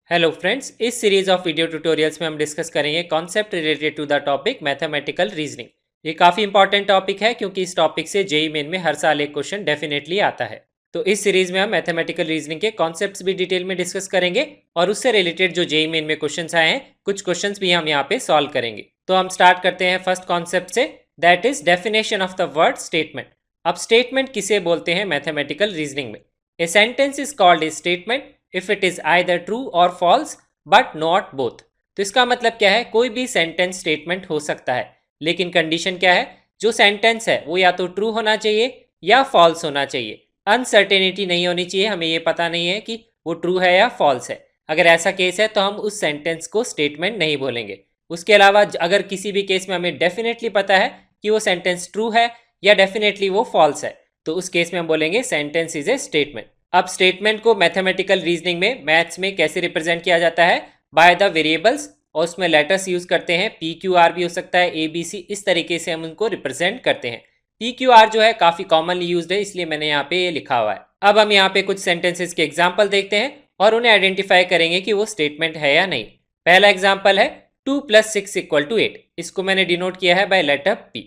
Hello friends, इस series of video tutorials में हम डिस्कस करेंगे concept related to the topic mathematical reasoning. ये काफ़ी इंपॉर्टेंट टॉपिक है क्योंकि इस टॉपिक से जेईई मेन में हर साल एक क्वेश्चन डेफिनेटली आता है। तो इस सीरीज में हम मैथमेटिकल रीजनिंग के कॉन्सेप्ट्स भी डिटेल में डिस्कस करेंगे और उससे रिलेटेड जो जेईई मेन में क्वेश्चन आए हैं कुछ क्वेश्चन भी हम यहाँ पे सॉल्व करेंगे। तो हम स्टार्ट करते हैं फर्स्ट कॉन्सेप्ट से, that is definition of the word statement. अब स्टेटमेंट किसे बोलते हैं मैथमेटिकल रीजनिंग में? A sentence is called a statement if it is either true और फॉल्स बट नॉट बोथ। तो इसका मतलब क्या है? कोई भी सेंटेंस स्टेटमेंट हो सकता है, लेकिन कंडीशन क्या है? जो सेंटेंस है वो या तो ट्रू होना चाहिए या फॉल्स होना चाहिए। अनसर्टेनिटी नहीं होनी चाहिए, हमें ये पता नहीं है कि वो ट्रू है या फॉल्स है। अगर ऐसा केस है तो हम उस सेंटेंस को स्टेटमेंट नहीं बोलेंगे। उसके अलावा अगर किसी भी केस में हमें डेफिनेटली पता है कि वो सेंटेंस ट्रू है या डेफिनेटली वो फॉल्स है, तो उस केस में हम बोलेंगे सेंटेंस इज ए स्टेटमेंट। अब स्टेटमेंट को मैथमेटिकल रीजनिंग में मैथ्स में कैसे रिप्रेजेंट किया जाता है? बाय द वेरिएबल्स, और उसमें लेटर्स यूज करते हैं। पी क्यू आर भी हो सकता है, ए बी सी, इस तरीके से हम उनको रिप्रेजेंट करते हैं। पी क्यू आर जो है काफी कॉमनली यूज्ड है, इसलिए मैंने यहाँ पे ये लिखा हुआ है। अब हम यहाँ पे कुछ सेंटेंसेस के एग्जाम्पल देखते हैं और उन्हें आइडेंटिफाई करेंगे कि वो स्टेटमेंट है या नहीं। पहला एग्जाम्पल है 2 + 6 = 8। इसको मैंने डिनोट किया है बाय लेटर पी।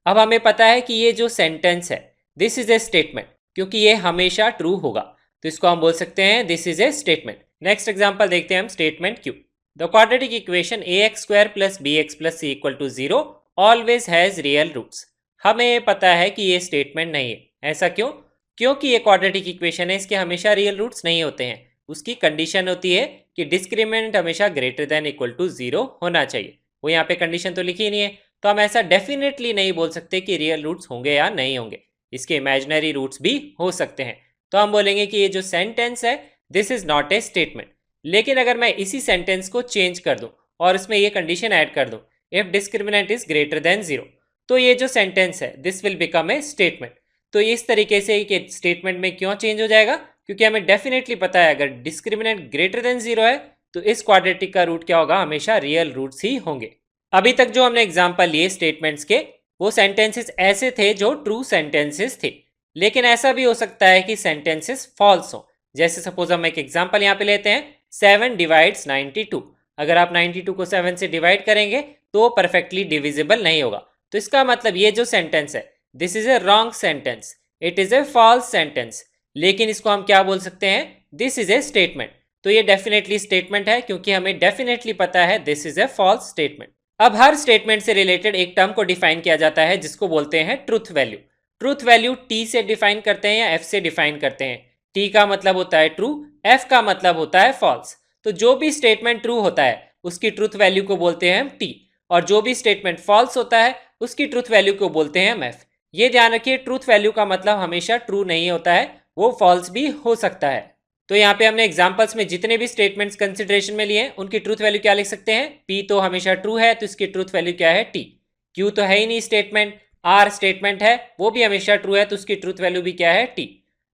अब हमें पता है कि ये जो सेंटेंस है दिस इज ए स्टेटमेंट, क्योंकि ये हमेशा ट्रू होगा, तो इसको हम बोल सकते हैं this is a statement. Next example देखते हैं हम, statement Q. The quadratic equation ax² + bx + c = 0 always has real roots. हमें पता है कि ये स्टेटमेंट नहीं है। ऐसा क्यों? क्योंकि ये क्वाड्रेटिक इक्वेशन है, इसके हमेशा रियल रूट्स नहीं होते हैं। उसकी कंडीशन होती है कि डिस्क्रिमिनेंट हमेशा > 0 होना चाहिए। वो यहाँ पे कंडीशन तो लिखी नहीं है, तो हम ऐसा डेफिनेटली नहीं बोल सकते कि रियल रूट्स होंगे या नहीं होंगे। इसके इमेजिनरी रूट्स भी हो सकते हैं। तो हम बोलेंगे कि ये जो सेंटेंस है this is not a statement. लेकिन अगर मैं इसी सेंटेंस को चेंज कर दूं और इसमें ये कंडीशन ऐड कर दूं, इफ डिस्क्रिमिनेंट इज > 0, तो ये जो सेंटेंस है this will become a statement. तो इस तरीके से कि स्टेटमेंट में क्यों चेंज हो जाएगा? क्योंकि हमें डेफिनेटली पता है अगर डिस्क्रिमिनेंट > 0 है तो इस क्वाड्रेटिक का रूट क्या होगा? हमेशा रियल रूट्स ही होंगे। अभी तक जो हमने एग्जाम्पल लिए स्टेटमेंट्स के, वो सेंटेंसेस ऐसे थे जो ट्रू सेंटेंसेस थे, लेकिन ऐसा भी हो सकता है कि सेंटेंसेस फॉल्स हो। जैसे सपोज हम एक एग्जांपल यहाँ पे लेते हैं, 7 / 92। अगर आप 92 को 7 से डिवाइड करेंगे तो परफेक्टली डिविजिबल नहीं होगा। तो इसका मतलब ये जो सेंटेंस है this is a wrong sentence, it is a false sentence. लेकिन इसको हम क्या बोल सकते हैं? This is a statement. तो ये डेफिनेटली स्टेटमेंट है, क्योंकि हमें डेफिनेटली पता है this is a false statement. अब हर स्टेटमेंट से रिलेटेड एक टर्म को डिफाइन किया जाता है जिसको बोलते हैं truth value. Truth value T से डिफाइन करते हैं या एफ से डिफाइन करते हैं। टी का मतलब होता है ट्रू, एफ का मतलब होता है फॉल्स। तो जो भी स्टेटमेंट ट्रू होता है उसकी ट्रुथ वैल्यू को बोलते हैं हम टी, और जो भी स्टेटमेंट फॉल्स होता है उसकी ट्रुथ वैल्यू को बोलते हैं हम एफ। ये ध्यान रखिए, ट्रुथ वैल्यू का मतलब हमेशा ट्रू नहीं होता है, वो फॉल्स भी हो सकता है। तो यहाँ पे हमने एग्जांपल्स में जितने भी स्टेटमेंट्स कंसिडरेशन में लिए उनकी ट्रूथ वैल्यू क्या लिख सकते हैं? पी तो हमेशा ट्रू है, तो इसकी ट्रूथ वैल्यू क्या है? टी। क्यू तो है ही नहीं स्टेटमेंट। आर स्टेटमेंट है, वो भी हमेशा ट्रू है, तो उसकी ट्रूथ वैल्यू भी क्या है? टी।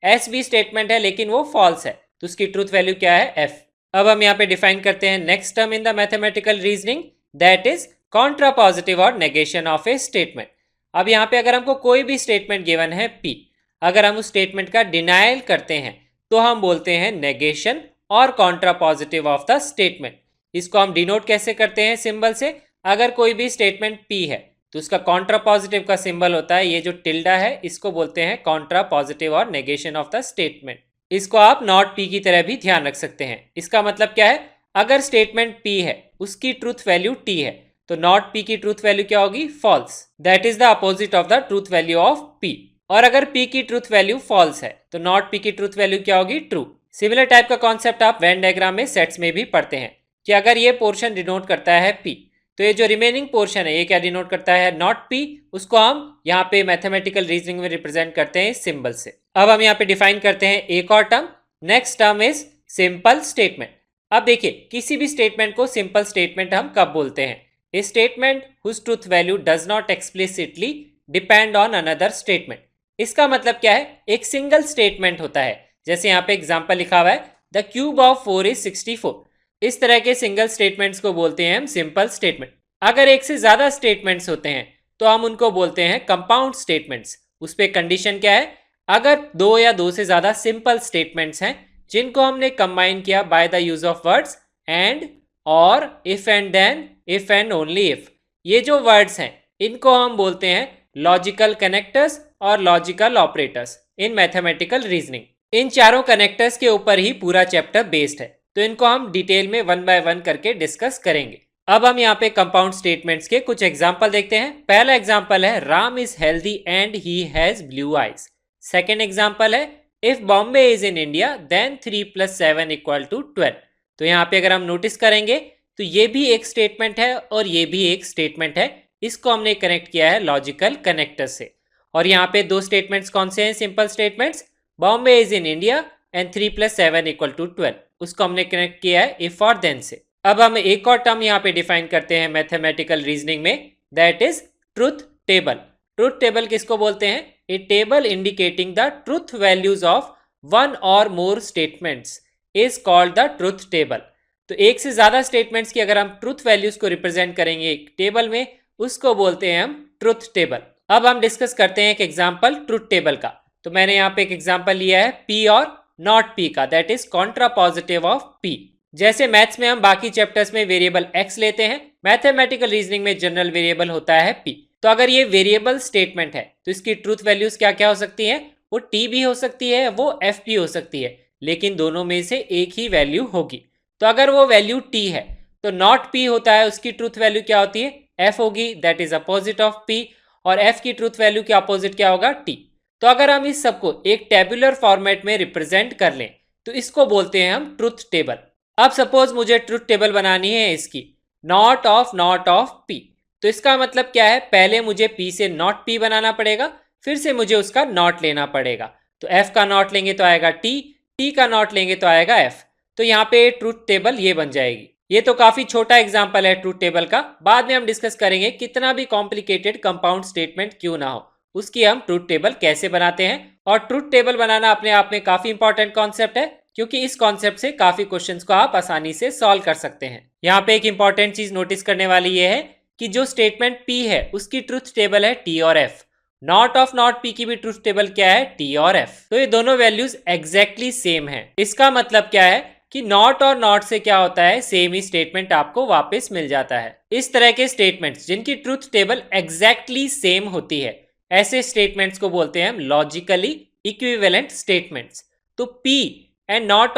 एस भी स्टेटमेंट है लेकिन वो फॉल्स है, तो उसकी ट्रूथ वैल्यू क्या है? एफ। अब हम यहाँ पे डिफाइन करते हैं next term in the mathematical reasoning, that is contrapositive और नेगेशन ऑफ ए स्टेटमेंट। अब यहाँ पे अगर हमको कोई भी स्टेटमेंट गिवन है पी, अगर हम उस स्टेटमेंट का डिनायल करते हैं तो हम बोलते हैं नेगेशन और कॉन्ट्रापॉजिटिव ऑफ द स्टेटमेंट। इसको हम डिनोट कैसे करते हैं? सिंबल से। अगर कोई भी स्टेटमेंट पी है तो उसका कॉन्ट्रापॉजिटिव का सिंबल होता है ये जो टिल्डा है, इसको बोलते हैं कॉन्ट्रापॉजिटिव और नेगेशन ऑफ द स्टेटमेंट। इसको आप नॉट पी की तरह भी ध्यान रख सकते हैं। इसका मतलब क्या है? अगर स्टेटमेंट पी है उसकी ट्रूथ वैल्यू टी है, तो नॉट पी की ट्रूथ वैल्यू क्या होगी? False. That is the opposite of the truth value of P. और अगर p की ट्रूथ वैल्यू फॉल्स है तो नॉट p की ट्रूथ वैल्यू क्या होगी? ट्रू। सिमिलर टाइप का कॉन्सेप्ट आप वेन डायग्राम में सेट्स में भी पढ़ते हैं कि अगर ये पोर्शन डिनोट करता है p, तो ये जो रिमेनिंग पोर्शन है ये क्या डिनोट करता है? Not p। उसको हम यहाँ पे मैथमेटिकल रीजनिंग में रिप्रेजेंट करते हैं इस सिंबल से। अब हम यहाँ पे डिफाइन करते हैं एक और term. Next term is simple statement. अब देखिए, किसी भी स्टेटमेंट को सिंपल स्टेटमेंट हम कब बोलते हैं? A statement whose truth value does not explicitly depend on another statement. इसका मतलब क्या है? एक सिंगल स्टेटमेंट होता है, जैसे यहाँ पे एग्जांपल लिखा हुआ है द क्यूब ऑफ 4 इज 64। इस तरह के सिंगल स्टेटमेंट्स को बोलते हैं हम सिंपल स्टेटमेंट। अगर एक से ज्यादा स्टेटमेंट्स होते हैं तो हम उनको बोलते हैं कंपाउंड स्टेटमेंट्स। उस पर कंडीशन क्या है? अगर दो या दो से ज्यादा सिंपल स्टेटमेंट्स हैं जिनको हमने कंबाइन किया by the use of words and, और, if and then, if and only if, ये जो वर्ड्स हैं इनको हम बोलते हैं लॉजिकल कनेक्टर्स और logical operators in mathematical reasoning. इन चारों कनेक्टर्स के ऊपर ही पूरा चैप्टर बेस्ड है, तो इनको हम डिटेल में वन बाय वन करके डिस्कस करेंगे। अब हम यहाँ पे कंपाउंड स्टेटमेंट्स के कुछ एग्जाम्पल देखते हैं। पहला एग्जाम्पल है Ram is healthy and he has blue eyes. Second example है if Bombay is in India then 3 + 7 = 12। तो यहाँ पे अगर हम नोटिस करेंगे तो ये भी एक स्टेटमेंट है और ये भी एक स्टेटमेंट है। इसको हमने कनेक्ट किया है लॉजिकल कनेक्टर से। और यहाँ पे दो स्टेटमेंट्स कौन से हैं? Simple statements, Bombay is in India and 3 + 7 = 12, उसको हमने कनेक्ट किया है इफ और देन से। अब हम एक और टर्म यहाँ पे डिफाइन करते हैं मैथमेटिकल रीजनिंग में, that is truth table. Truth table किसको बोलते हैं? A table indicating the truth values of one और more statements is called the truth table. तो एक से ज्यादा स्टेटमेंट्स की अगर हम ट्रुथ वैल्यूज को रिप्रेजेंट करेंगे एक टेबल में, उसको बोलते हैं हम ट्रुथ टेबल। अब हम डिस्कस करते हैं एक एग्जाम्पल ट्रुथ टेबल का। तो मैंने यहाँ पे एक एग्जाम्पल लिया है पी और नॉट पी का, that is contrapositive of P. जैसे मैथ्स में हम बाकी चैप्टर्स में वेरिएबल एक्स लेते हैं, मैथमेटिकल रीजनिंग में जनरल वेरिएबल होता है पी। तो अगर ये वेरिएबल स्टेटमेंट है तो इसकी ट्रुथ वैल्यूज क्या क्या हो सकती है? वो टी भी हो सकती है, वो एफ भी हो सकती है, लेकिन दोनों में से एक ही वैल्यू होगी। तो अगर वो वैल्यू टी है तो नॉट पी होता है, उसकी ट्रुथ वैल्यू क्या होती है? एफ होगी, that is opposite of P. और एफ की ट्रुथ वैल्यू के अपोजिट क्या होगा? टी। तो अगर हम इस सबको एक टेबुलर फॉर्मेट में रिप्रेजेंट कर लें तो इसको बोलते हैं हम ट्रुथ टेबल। अब सपोज मुझे ट्रुथ टेबल बनानी है इसकी नॉट ऑफ पी। तो इसका मतलब क्या है? पहले मुझे पी से नॉट पी बनाना पड़ेगा, फिर से मुझे उसका नॉट लेना पड़ेगा। तो एफ का नॉट लेंगे तो आएगा टी, टी का नॉट लेंगे तो आएगा एफ। तो यहाँ पे ट्रुथ टेबल ये बन जाएगी। ये तो काफी छोटा एग्जांपल है ट्रुथ टेबल का, बाद में हम डिस्कस करेंगे कितना भी कॉम्प्लिकेटेड कंपाउंड स्टेटमेंट क्यों ना हो उसकी हम ट्रुथ टेबल कैसे बनाते हैं। और ट्रुथ टेबल बनाना अपने आप में काफी इंपॉर्टेंट कॉन्सेप्ट है, क्योंकि इस कॉन्सेप्ट से काफी क्वेश्चंस को आप आसानी से सॉल्व कर सकते हैं। यहाँ पे एक इंपॉर्टेंट चीज नोटिस करने वाली ये है कि जो स्टेटमेंट पी है उसकी ट्रुथ टेबल है टी और एफ। नॉट पी की भी ट्रुथ टेबल क्या है? टी और एफ। तो ये दोनों वैल्यूज एग्जैक्टली सेम है। इसका मतलब क्या है कि नॉट और नॉट से क्या होता है? सेम ही स्टेटमेंट आपको वापस मिल जाता है। इस तरह के स्टेटमेंट्स जिनकी ट्रुथ टेबल एग्जैक्टली सेम होती है, ऐसे स्टेटमेंट्स को बोलते हैं हम लॉजिकली इक्विवेलेंट स्टेटमेंट्स। तो P and not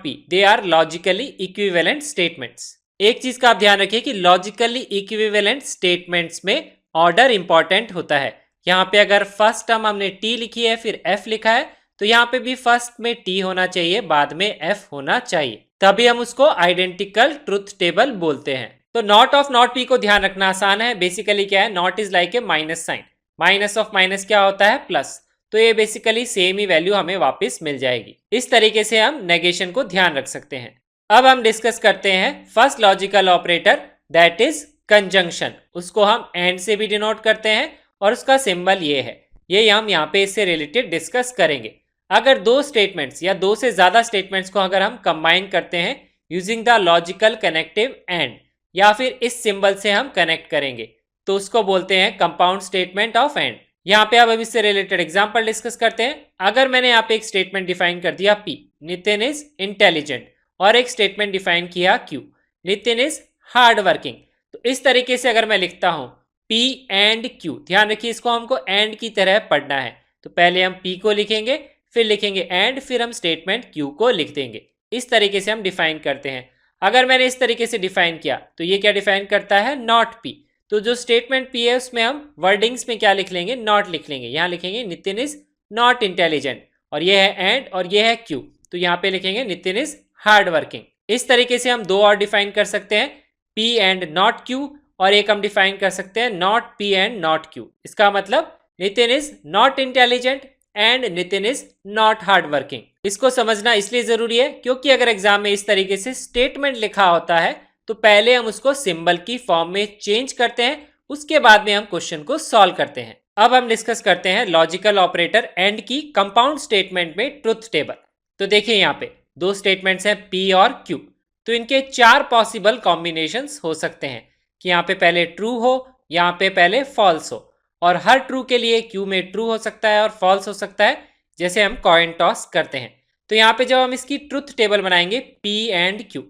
P they are logically equivalent statements. एक चीज का आप ध्यान रखिए कि लॉजिकली इक्विवेलेंट स्टेटमेंट्स में ऑर्डर इंपॉर्टेंट होता है। यहाँ पे अगर फर्स्ट टर्म हमने टी लिखी है फिर एफ लिखा है, तो यहाँ पे भी फर्स्ट में टी होना चाहिए, बाद में एफ होना चाहिए, तभी हम उसको आइडेंटिकल ट्रुथ टेबल बोलते हैं। तो नॉट पी को ध्यान रखना आसान है। बेसिकली क्या है? Not is like a minus sign, minus of minus क्या होता है? प्लस। तो ये बेसिकली सेम ही वैल्यू हमें वापस मिल जाएगी। इस तरीके से हम नेगेशन को ध्यान रख सकते हैं। अब हम डिस्कस करते हैं first logical operator, that is conjunction. उसको हम एंड से भी डिनोट करते हैं और उसका सिंबल ये है। ये हम यहाँ पे इससे रिलेटेड डिस्कस करेंगे। अगर दो स्टेटमेंट्स या दो से ज्यादा स्टेटमेंट्स को अगर हम कंबाइन करते हैं using the logical connective and, या फिर इस सिंबल से हम कनेक्ट करेंगे, तो उसको बोलते हैं कंपाउंड स्टेटमेंट ऑफ एंड। यहाँ पे अब हम इससे रिलेटेड एग्जांपल डिस्कस करते हैं। अगर मैंने यहाँ पे एक स्टेटमेंट डिफाइन कर दिया पी, नितिन इज इंटेलिजेंट, और एक स्टेटमेंट डिफाइन किया Q, Nitin is hard working, तो इस तरीके से अगर मैं लिखता हूं पी एंड क्यू, ध्यान रखिए इसको हमको एंड की तरह पढ़ना है। तो पहले हम पी को लिखेंगे, फिर लिखेंगे एंड, फिर हम स्टेटमेंट क्यू को लिख देंगे। इस तरीके से हम डिफाइन करते हैं। अगर मैंने इस तरीके से डिफाइन किया तो ये क्या डिफाइन करता है? Not P. तो जो स्टेटमेंट पी है उसमें हम वर्डिंग्स में क्या लिख लेंगे? नॉट लिख लेंगे। यहाँ लिखेंगे नितिन इज नॉट इंटेलिजेंट, और ये है एंड और ये है क्यू, तो यहाँ पे लिखेंगे नितिन इज हार्ड वर्किंग। इस तरीके से हम दो और डिफाइन कर सकते हैं, पी एंड नॉट क्यू, और एक हम डिफाइन कर सकते हैं not P and not Q. इसका मतलब Nitin is not intelligent and Nitin is not hard working. इसको समझना इसलिए जरूरी है क्योंकि अगर एग्जाम में इस तरीके से स्टेटमेंट लिखा होता है तो पहले हम उसको सिंबल की फॉर्म में चेंज करते हैं, उसके बाद में हम क्वेश्चन को सॉल्व करते हैं। अब हम डिस्कस करते हैं लॉजिकल ऑपरेटर एंड की कंपाउंड स्टेटमेंट में ट्रुथ टेबल। तो देखिए यहाँ पे दो स्टेटमेंट्स हैं पी और क्यू, तो इनके चार पॉसिबल कॉम्बिनेशंस हो सकते हैं कि यहाँ पे पहले ट्रू हो, यहाँ पे पहले फॉल्स हो, और हर ट्रू के लिए क्यू में ट्रू हो सकता है और फॉल्स हो सकता है, जैसे हम कॉइन टॉस करते हैं। तो यहाँ पे जब हम इसकी ट्रुथ टेबल बनाएंगे पी एंड क्यू,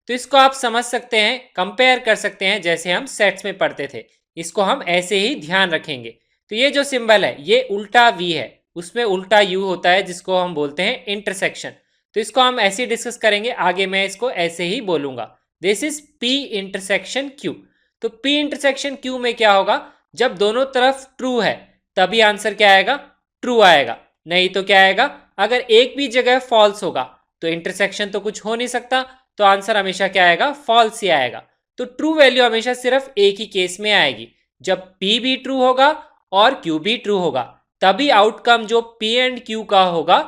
तो इसको आप समझ सकते हैं, कंपेयर कर सकते हैं जैसे हम सेट्स में पढ़ते थे। इसको हम ऐसे ही ध्यान रखेंगे। तो ये जो सिंबल है ये उल्टा वी है, उसमें उल्टा यू होता है जिसको हम बोलते हैं इंटरसेक्शन। तो इसको हम ऐसे ही डिस्कस करेंगे, आगे मैं इसको ऐसे ही बोलूंगा, this is P intersection Q. तो पी इंटरसेक्शन क्यू में क्या होगा, जब दोनों तरफ ट्रू है तभी आंसर क्या आएगा, ट्रू आएगा। नहीं तो क्या आएगा, अगर एक भी जगह फॉल्स होगा तो इंटरसेक्शन तो कुछ हो नहीं सकता, तो आंसर हमेशा क्या आएगा, फॉल्स ही आएगा। तो ट्रू वैल्यू हमेशा सिर्फ एक ही केस में आएगी, जब P भी ट्रू होगा और Q भी ट्रू होगा, तभी आउटकम जो P एंड Q का होगा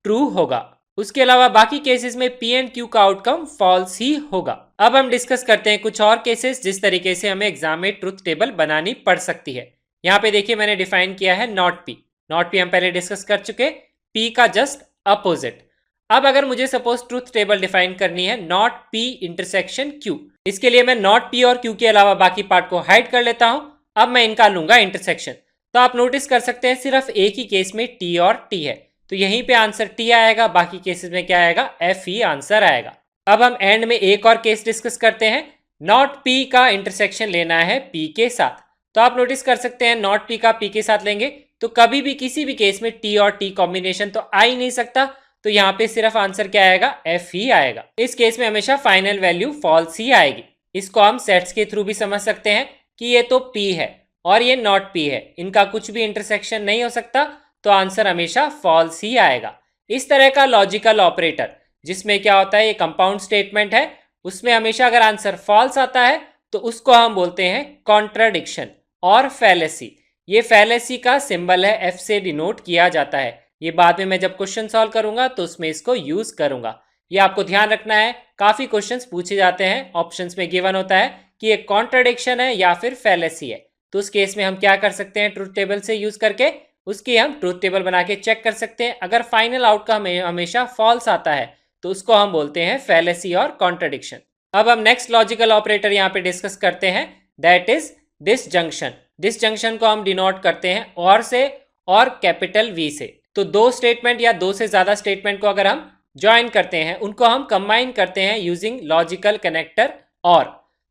ट्रू होगा। उसके अलावा बाकी केसेस में P एंड Q का आउटकम फॉल्स ही होगा। अब हम डिस्कस करते हैं कुछ और केसेस जिस तरीके से हमें एग्जाम में ट्रुथ टेबल बनानी पड़ सकती है। यहाँ पे देखिए मैंने डिफाइन किया है नॉट P। नॉट P हम पहले डिस्कस कर चुके, P का जस्ट अपोजिट। अब अगर मुझे सपोज ट्रुथ टेबल डिफाइन करनी है नॉट P इंटरसेक्शन Q, इसके लिए मैं नॉट P और Q के अलावा बाकी पार्ट को हाइड कर लेता हूं। अब मैं इनका लूंगा इंटरसेक्शन। तो आप नोटिस कर सकते हैं सिर्फ एक ही केस में T और T है, तो यहीं पे आंसर T आएगा, बाकी केसेस में क्या आएगा, F ही आंसर आएगा। अब हम एंड में एक और केस डिस्कस करते हैं, नॉट P का इंटरसेक्शन लेना है P के साथ। तो आप नोटिस कर सकते हैं नॉट P का P के साथ लेंगे तो कभी भी किसी भी केस में T और T कॉम्बिनेशन तो आ ही नहीं सकता, तो यहाँ पे सिर्फ आंसर क्या आएगा, F ही आएगा। इस केस में हमेशा फाइनल वैल्यू फॉल्स ही आएगी। इसको हम सेट्स के थ्रू भी समझ सकते हैं कि ये तो P है और ये नॉट P है, इनका कुछ भी इंटरसेक्शन नहीं हो सकता, तो आंसर हमेशा फॉल्स ही आएगा। इस तरह का लॉजिकल ऑपरेटर जिसमें क्या होता है, ये कंपाउंड स्टेटमेंट है, उसमें हमेशा अगर आंसर फॉल्स आता है तो उसको हम बोलते हैं कॉन्ट्राडिक्शन और फैलेसी। ये फैलेसी का सिंबल है, F से डिनोट किया जाता है। ये बाद में मैं जब क्वेश्चन सॉल्व करूंगा तो उसमें इसको यूज करूंगा। ये आपको ध्यान रखना है, काफी क्वेश्चंस पूछे जाते हैं, ऑप्शंस में गिवन होता है कि ये कॉन्ट्राडिक्शन है या फिर फैलेसी है। तो उस केस में हम क्या कर सकते हैं, ट्रुथ टेबल से यूज करके उसकी हम ट्रुथ टेबल बना के चेक कर सकते हैं। अगर फाइनल आउटकम हमेशा फॉल्स आता है तो उसको हम बोलते हैं फैलेसी और कॉन्ट्राडिक्शन। अब हम नेक्स्ट लॉजिकल ऑपरेटर यहाँ पे डिस्कस करते हैं, दैट इज डिसजंक्शन। डिसजंक्शन को हम डिनोट करते हैं और से और कैपिटल V से। तो दो स्टेटमेंट या दो से ज्यादा स्टेटमेंट को अगर हम ज्वाइन करते हैं, उनको हम कंबाइन करते हैं यूजिंग लॉजिकल कनेक्टर और।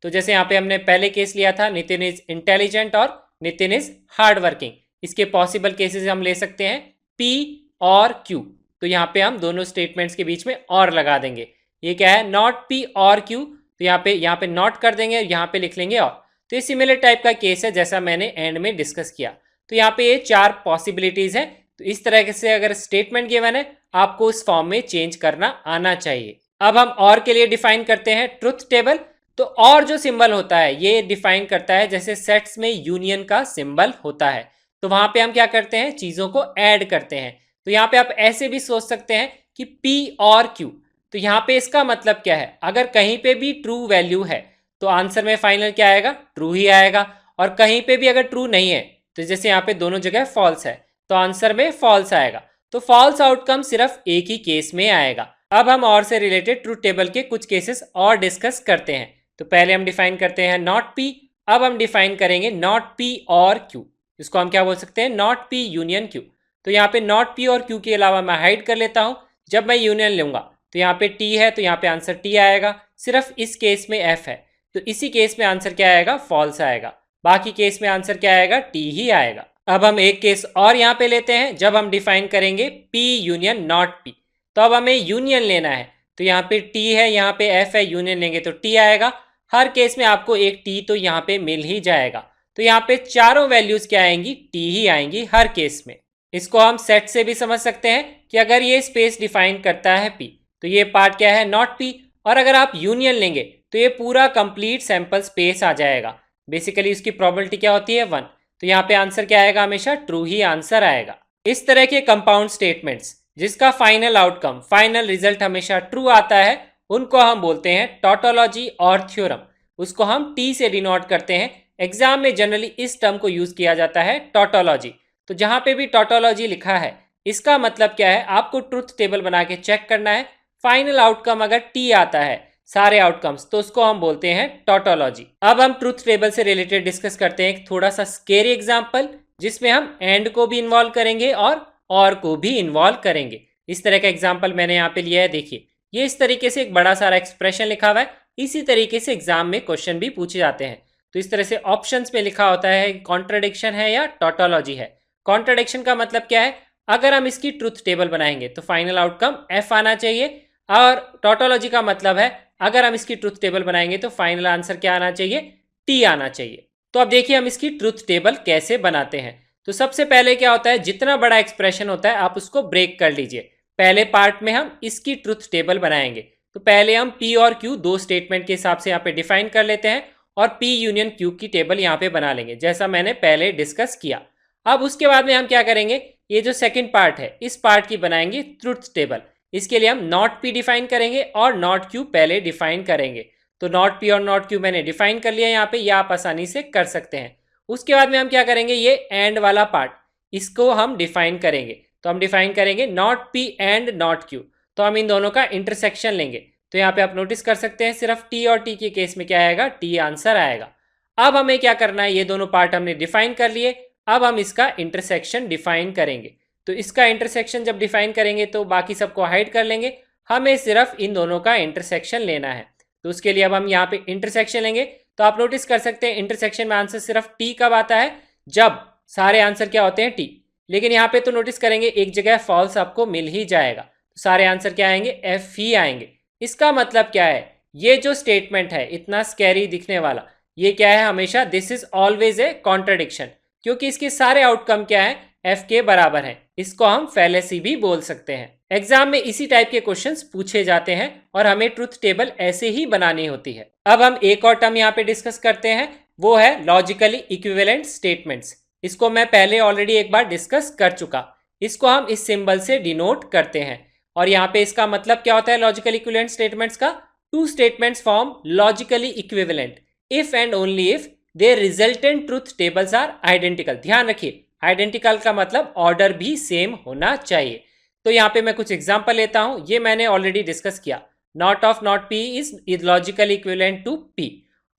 तो जैसे यहाँ पे हमने पहले केस लिया था, नितिन इज इंटेलिजेंट और नितिन इज हार्ड वर्किंग। इसके पॉसिबल केसेस हम ले सकते हैं P और Q। तो यहाँ पे हम दोनों स्टेटमेंट्स के बीच में और लगा देंगे। ये क्या है, नॉट P और Q, तो यहाँ पे नॉट कर देंगे, यहाँ पे लिख लेंगे और। तो ये सिमिलर टाइप का केस है जैसा मैंने एंड में डिस्कस किया। तो यहाँ पे ये चार पॉसिबिलिटीज है। तो इस तरह से अगर स्टेटमेंट गिवन है आपको उस फॉर्म में चेंज करना आना चाहिए। अब हम और के लिए डिफाइन करते हैं ट्रुथ टेबल। तो और जो सिंबल होता है ये डिफाइन करता है, जैसे सेट्स में यूनियन का सिंबल होता है, तो वहां पे हम क्या करते हैं, चीजों को ऐड करते हैं। तो यहाँ पे आप ऐसे भी सोच सकते हैं कि P और Q, तो यहाँ पे इसका मतलब क्या है, अगर कहीं पे भी ट्रू वैल्यू है तो आंसर में फाइनल क्या आएगा, ट्रू ही आएगा। और कहीं पे भी अगर ट्रू नहीं है, तो जैसे यहाँ पे दोनों जगह फॉल्स है, तो आंसर में फॉल्स आएगा। तो फॉल्स आउटकम सिर्फ एक ही केस में आएगा। अब हम और से रिलेटेड ट्रुथ टेबल के कुछ केसेस और डिस्कस करते हैं। तो पहले हम डिफाइन करते हैं नॉट P, अब हम डिफाइन करेंगे नॉट P और Q। इसको हम क्या बोल सकते हैं, नॉट P यूनियन Q। तो यहाँ पे नॉट P और Q के अलावा मैं हाइड कर लेता हूँ। जब मैं यूनियन लूंगा तो यहाँ पे T है, तो यहाँ पे आंसर T आएगा। सिर्फ इस केस में F है, तो इसी केस में आंसर क्या आएगा, फॉल्स आएगा। बाकी केस में आंसर क्या आएगा, T ही आएगा। अब हम एक केस और यहाँ पे लेते हैं, जब हम डिफाइन करेंगे P यूनियन नॉट P। तो अब हमें यूनियन लेना है, तो यहाँ पे T है, यहाँ पे F है, यूनियन लेंगे तो T आएगा। हर केस में आपको एक T तो यहाँ पे मिल ही जाएगा। तो यहाँ पे चारों वैल्यूज क्या आएंगी, T ही आएंगी हर केस में। इसको हम सेट से भी समझ सकते हैं कि अगर ये स्पेस डिफाइन करता है P, तो ये पार्ट क्या है, नॉट P। और अगर आप यूनियन लेंगे तो ये पूरा कंप्लीट सैंपल स्पेस आ जाएगा। बेसिकली इसकी प्रोबेबिलिटी क्या होती है, 1। तो यहाँ पे आंसर क्या आएगा, हमेशा ट्रू ही आंसर आएगा। इस तरह के कंपाउंड स्टेटमेंट्स जिसका फाइनल आउटकम, फाइनल रिजल्ट हमेशा ट्रू आता है, उनको हम बोलते हैं टॉटोलॉजी और थ्योरम। उसको हम T से डिनोट करते हैं। एग्जाम में जनरली इस टर्म को यूज किया जाता है, टॉटोलॉजी। तो जहां पे भी टॉटोलॉजी लिखा है इसका मतलब क्या है, आपको ट्रुथ टेबल बना के चेक करना है। फाइनल आउटकम अगर T आता है सारे आउटकम्स, तो उसको हम बोलते हैं टॉटोलॉजी। अब हम ट्रुथ टेबल से रिलेटेड डिस्कस करते हैं एक थोड़ा सा स्केरी एग्जांपल, जिसमें हम एंड को भी इन्वॉल्व करेंगे और को भी इन्वॉल्व करेंगे। इस तरह का एग्जांपल मैंने यहाँ पे लिया है, देखिए ये इस तरीके से एक बड़ा सारा एक्सप्रेशन लिखा हुआ है। इसी तरीके से एग्जाम में क्वेश्चन भी पूछे जाते हैं। तो इस तरह से ऑप्शंस में लिखा होता है कॉन्ट्राडिक्शन है या टॉटोलॉजी है। कॉन्ट्राडिक्शन का मतलब क्या है, अगर हम इसकी ट्रुथ टेबल बनाएंगे तो फाइनल आउटकम एफ आना चाहिए, और टॉटोलॉजी का मतलब है अगर हम इसकी ट्रुथ टेबल बनाएंगे तो फाइनल आंसर क्या आना चाहिए, टी आना चाहिए। तो अब देखिए हम इसकी ट्रुथ टेबल कैसे बनाते हैं। तो सबसे पहले क्या होता है, जितना बड़ा एक्सप्रेशन होता है आप उसको ब्रेक कर लीजिए। पहले पार्ट में हम इसकी ट्रुथ टेबल बनाएंगे। तो पहले हम पी और क्यू दो स्टेटमेंट के हिसाब से यहाँ पे डिफाइन कर लेते हैं और पी यूनियन क्यू की टेबल यहाँ पे बना लेंगे, जैसा मैंने पहले डिस्कस किया। अब उसके बाद में हम क्या करेंगे, ये जो सेकंड पार्ट है इस पार्ट की बनाएंगे ट्रुथ टेबल। इसके लिए हम नॉट पी डिफाइन करेंगे और नॉट क्यू पहले डिफाइन करेंगे। तो नॉट पी और नॉट क्यू मैंने डिफाइन कर लिया यहाँ पे, ये आप आसानी से कर सकते हैं। उसके बाद में हम क्या करेंगे, ये एंड वाला पार्ट इसको हम डिफाइन करेंगे। तो हम डिफाइन करेंगे not P and not Q. तो हम इन दोनों का इंटरसेक्शन लेंगे। तो यहाँ पे आप नोटिस कर सकते हैं सिर्फ टी और टी के केस में क्या आएगा, टी आंसर आएगा। अब हमें क्या करना है, ये दोनों पार्ट हमने डिफाइन कर लिए, अब हम इसका इंटरसेक्शन डिफाइन करेंगे। तो इसका इंटरसेक्शन जब डिफाइन करेंगे तो बाकी सबको हाइड कर लेंगे, हमें सिर्फ इन दोनों का इंटरसेक्शन लेना है। तो उसके लिए अब हम यहाँ पे इंटरसेक्शन लेंगे। तो आप नोटिस कर सकते हैं इंटरसेक्शन में आंसर सिर्फ टी कब आता है, जब सारे आंसर क्या होते हैं टी। लेकिन यहाँ पे तो नोटिस करेंगे एक जगह फॉल्स आपको मिल ही जाएगा, तो सारे आंसर क्या आएंगे, एफ ही आएंगे। इसका मतलब क्या है, ये जो स्टेटमेंट है इतना स्कैरी दिखने वाला, ये क्या है, हमेशा this is always a contradiction, क्योंकि इसके सारे आउटकम क्या है, एफ के बराबर है। इसको हम फैलेसी भी बोल सकते हैं। एग्जाम में इसी टाइप के क्वेश्चंस पूछे जाते हैं और हमें ट्रुथ टेबल ऐसे ही बनानी होती है। अब हम एक और टर्म यहाँ पे डिस्कस करते हैं, वो है लॉजिकली इक्विवेलेंट स्टेटमेंट्स। इसको मैं पहले ऑलरेडी एक बार डिस्कस कर चुका। इसको हम इस सिंबल से डिनोट करते हैं और यहाँ पे इसका मतलब क्या होता है लॉजिकली इक्विवेलेंट स्टेटमेंट्स का, two statements form logically equivalent if and only if their resultant truth tables are identical. ध्यान रखिए आइडेंटिकल का मतलब ऑर्डर भी सेम होना चाहिए। तो यहाँ पे मैं कुछ एग्जांपल लेता हूं, ये मैंने ऑलरेडी डिस्कस किया। Not of not P is logically equivalent to P,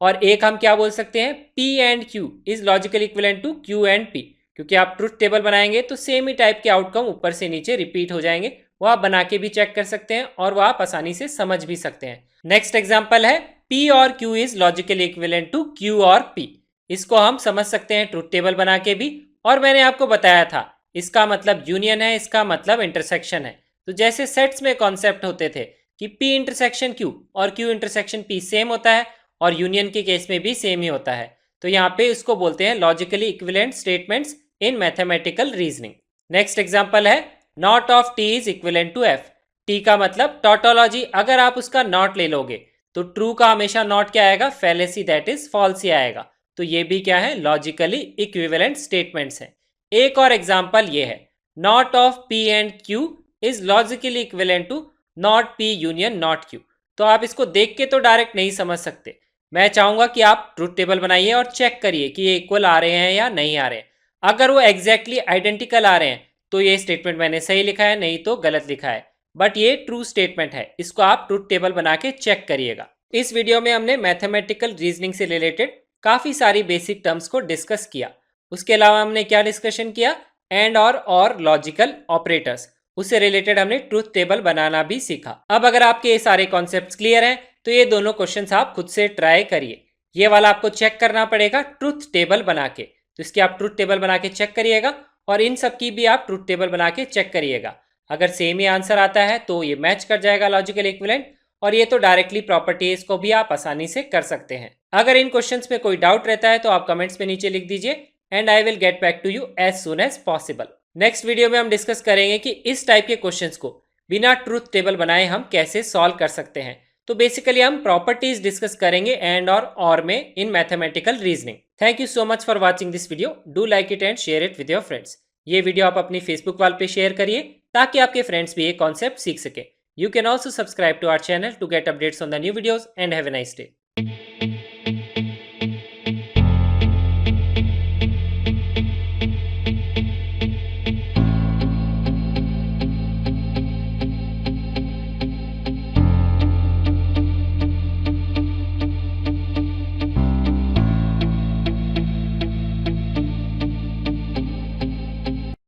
और एक हम क्या बोल सकते हैं, P and Q is logically equivalent to Q and P, क्योंकि आप ट्रुथ टेबल बनाएंगे तो सेम ही टाइप के आउटकम ऊपर से नीचे रिपीट हो जाएंगे। वो आप बना के भी चेक कर सकते हैं और वो आप आसानी से समझ भी सकते हैं। नेक्स्ट एग्जाम्पल है पी और Q is logically equivalent to Q और पी। इसको हम समझ सकते हैं ट्रुथ टेबल बना के भी, और मैंने आपको बताया था इसका मतलब यूनियन है, इसका मतलब इंटरसेक्शन है। तो जैसे सेट्स में कॉन्सेप्ट होते थे कि P इंटरसेक्शन Q और Q इंटरसेक्शन P सेम होता है, और यूनियन के केस में भी सेम ही होता है। तो यहाँ पे इसको बोलते हैं logically equivalent statements in mathematical reasoning. Next example है not of T is equivalent to F। T का मतलब टॉटोलॉजी, अगर आप उसका नॉट ले लोगे तो ट्रू का हमेशा नॉट क्या आएगा, फैलेसी दैट इज फॉल्स ही आएगा। तो ये भी क्या है, लॉजिकली इक्विवेलेंट स्टेटमेंट्स है। एक और एग्जांपल ये है not of P and Q is logically equivalent to not P union not Q. तो आप इसको देख के तो डायरेक्ट नहीं समझ सकते, मैं चाहूंगा कि आप ट्रुथ टेबल बनाइए और चेक करिए कि ये इक्वल आ रहे हैं या नहीं आ रहे हैं। अगर वो एग्जैक्टली आइडेंटिकल आ रहे हैं तो ये स्टेटमेंट मैंने सही लिखा है, नहीं तो गलत लिखा है, बट ये ट्रू स्टेटमेंट है। इसको आप ट्रुथ टेबल बना के चेक करिएगा। इस वीडियो में हमने मैथमेटिकल रीजनिंग से रिलेटेड काफी सारी बेसिक टर्म्स को डिस्कस किया। उसके अलावा हमने क्या डिस्कशन किया, एंड और लॉजिकल ऑपरेटर्स, उससे रिलेटेड हमने ट्रुथ टेबल बनाना भी सीखा। अब अगर आपके ये सारे कॉन्सेप्ट्स क्लियर हैं तो ये दोनों क्वेश्चंस आप खुद से ट्राई करिए। ये वाला आपको चेक करना पड़ेगा ट्रुथ टेबल बना के, तो इसकी आप ट्रुथ टेबल बना के चेक करिएगा, और इन सब की भी आप ट्रुथ टेबल बना के चेक करिएगा। अगर सेम ही आंसर आता है तो ये मैच कर जाएगा लॉजिकल इक्विवेलेंट, और ये तो डायरेक्टली प्रॉपर्टी है, इसको भी आप आसानी से कर सकते हैं। अगर इन क्वेश्चंस में कोई डाउट रहता है तो आप कमेंट्स में नीचे लिख दीजिए, and I will get back to you as soon as possible. Next video में हम डिस्कस करेंगे कि इस टाइप के क्वेश्चंस को बिना ट्रुथ टेबल बनाए हम कैसे सॉल्व कर सकते हैं। तो बेसिकली हम प्रॉपर्टीज डिस्कस करेंगे एंड और में इन mathematical reasoning. Thank you so much for watching this video. Do like it and share it with your friends. ये वीडियो आप अपनी फेसबुक वॉल पे शेयर करिए ताकि आपके फ्रेंड्स भी ये कॉन्सेप्ट सीख सके। You can also subscribe to our channel to get updates on the new videos, and have a nice day.